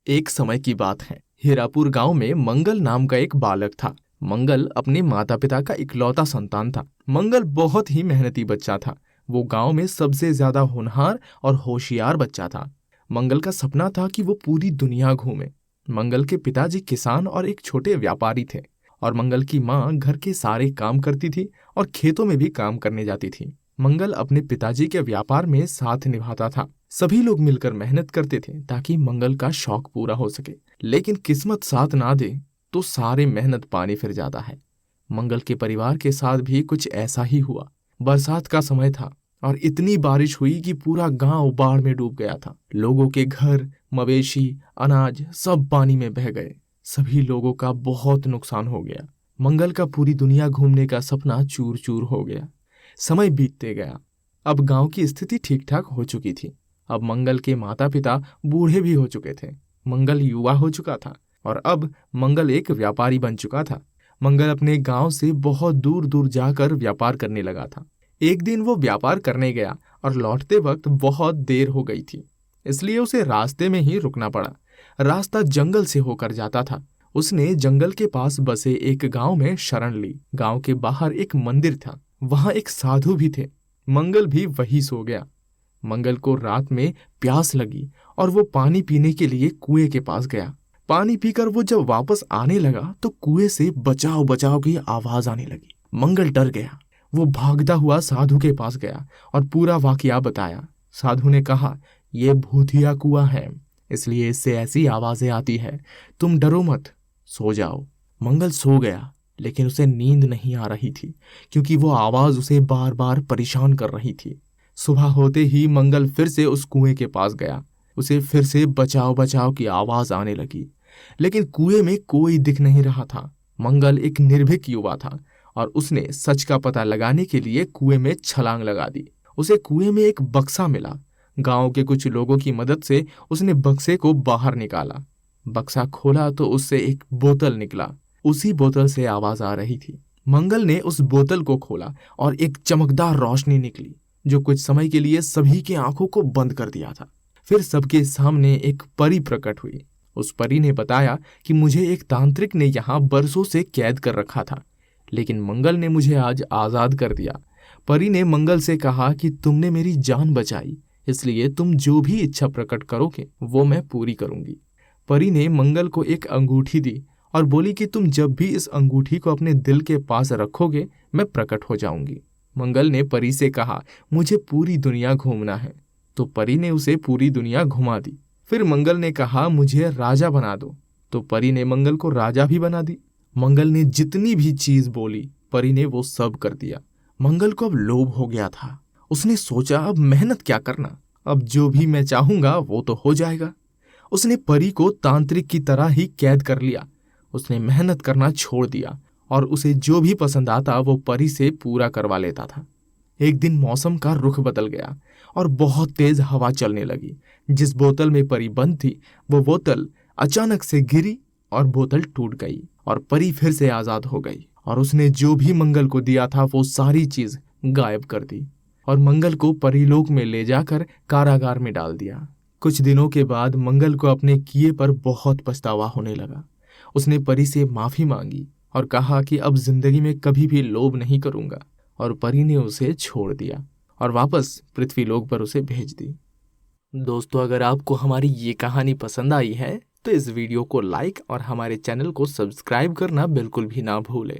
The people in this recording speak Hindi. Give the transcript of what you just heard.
एक समय की बात है। हीरापुर गांव में मंगल नाम का एक बालक था। मंगल अपने माता पिता का इकलौता संतान था। मंगल बहुत ही मेहनती बच्चा था। वो गांव में सबसे ज्यादा होनहार और होशियार बच्चा था। मंगल का सपना था कि वो पूरी दुनिया घूमे। मंगल के पिताजी किसान और एक छोटे व्यापारी थे और मंगल की माँ घर के सारे काम करती थी और खेतों में भी काम करने जाती थी। मंगल अपने पिताजी के व्यापार में साथ निभाता था। सभी लोग मिलकर मेहनत करते थे ताकि मंगल का शौक पूरा हो सके। लेकिन किस्मत साथ ना दे तो सारे मेहनत पानी फिर जाता है। मंगल के परिवार के साथ भी कुछ ऐसा ही हुआ। बरसात का समय था और इतनी बारिश हुई कि पूरा गांव बाढ़ में डूब गया था। लोगों के घर, मवेशी, अनाज सब पानी में बह गए। सभी लोगों का बहुत नुकसान हो गया। मंगल का पूरी दुनिया घूमने का सपना चूर चूर हो गया। समय बीतते गया। अब गांव की स्थिति ठीक ठाक हो चुकी थी। अब मंगल के माता पिता बूढ़े भी हो चुके थे। मंगल युवा हो चुका था और अब मंगल एक व्यापारी बन चुका था। मंगल अपने गांव से बहुत दूर दूर जाकर व्यापार करने लगा था। एक दिन वो व्यापार करने गया और लौटते वक्त बहुत देर हो गई थी, इसलिए उसे रास्ते में ही रुकना पड़ा। रास्ता जंगल से होकर जाता था। उसने जंगल के पास बसे एक गांव में शरण ली। गांव के बाहर एक मंदिर था। वहां एक साधु भी थे। मंगल भी वही सो गया। मंगल को रात में प्यास लगी और वो पानी पीने के लिए कुएं के पास गया। पानी पीकर वो जब वापस आने लगा तो कुएं से बचाओ बचाओ की आवाज आने लगी। मंगल डर गया। वो भागता हुआ साधु के पास गया और पूरा वाकया बताया। साधु ने कहा, ये भूतिया कुआं है, इसलिए इससे ऐसी आवाजें आती है। तुम डरो मत, सो जाओ। मंगल सो गया, लेकिन उसे नींद नहीं आ रही थी क्योंकि वो आवाज उसे बार बार परेशान कर रही थी। सुबह होते ही मंगल फिर से उस कुएं के पास गया। उसे फिर से बचाओ बचाओ की आवाज आने लगी, लेकिन कुएं में कोई दिख नहीं रहा था। मंगल एक निर्भीक युवा था और उसने सच का पता लगाने के लिए कुएं में छलांग लगा दी। उसे कुएं में एक बक्सा मिला। गांव के कुछ लोगों की मदद से उसने बक्से को बाहर निकाला। बक्सा खोला तो उससे एक बोतल निकला। उसी बोतल से आवाज आ रही थी। मंगल ने उस बोतल को खोला और एक चमकदार रोशनी निकली जो कुछ समय के लिए सभी की आंखों को बंद कर दिया था। फिर सबके सामने एक परी प्रकट हुई। उस परी ने बताया कि मुझे एक तांत्रिक ने यहाँ बरसों से कैद कर रखा था, लेकिन मंगल ने मुझे आज आजाद कर दिया। परी ने मंगल से कहा कि तुमने मेरी जान बचाई, इसलिए तुम जो भी इच्छा प्रकट करोगे वो मैं पूरी करूंगी। परी ने मंगल को एक अंगूठी दी और बोली कि तुम जब भी इस अंगूठी को अपने दिल के पास रखोगे मैं प्रकट हो जाऊंगी। मंगल ने परी से कहा, मुझे पूरी दुनिया घूमना है, तो परी ने उसे पूरी दुनिया घुमा दी। फिर मंगल ने कहा, मुझे राजा बना दो, तो परी ने मंगल को राजा भी बना दी। मंगल ने जितनी भी चीज बोली परी ने वो सब कर दिया। मंगल को अब लोभ हो गया था। उसने सोचा, अब मेहनत क्या करना, अब जो भी मैं चाहूंगा वो तो हो जाएगा। उसने परी को तांत्रिक की तरह ही कैद कर लिया। उसने मेहनत करना छोड़ दिया और उसे जो भी पसंद आता वो परी से पूरा करवा लेता था। एक दिन मौसम का रुख बदल गया और बहुत तेज हवा चलने लगी। जिस बोतल में परी बंद थी वो बोतल अचानक से गिरी और बोतल टूट गई और परी फिर से आजाद हो गई और उसने जो भी मंगल को दिया था वो सारी चीज गायब कर दी और मंगल को परीलोक में ले जाकर कारागार में डाल दिया। कुछ दिनों के बाद मंगल को अपने किए पर बहुत पछतावा होने लगा। उसने परी से माफी मांगी और कहा कि अब जिंदगी में कभी भी लोभ नहीं करूंगा, और परी ने उसे छोड़ दिया और वापस पृथ्वीलोक पर उसे भेज दी। दोस्तों, अगर आपको हमारी ये कहानी पसंद आई है तो इस वीडियो को लाइक और हमारे चैनल को सब्सक्राइब करना बिल्कुल भी ना भूलें।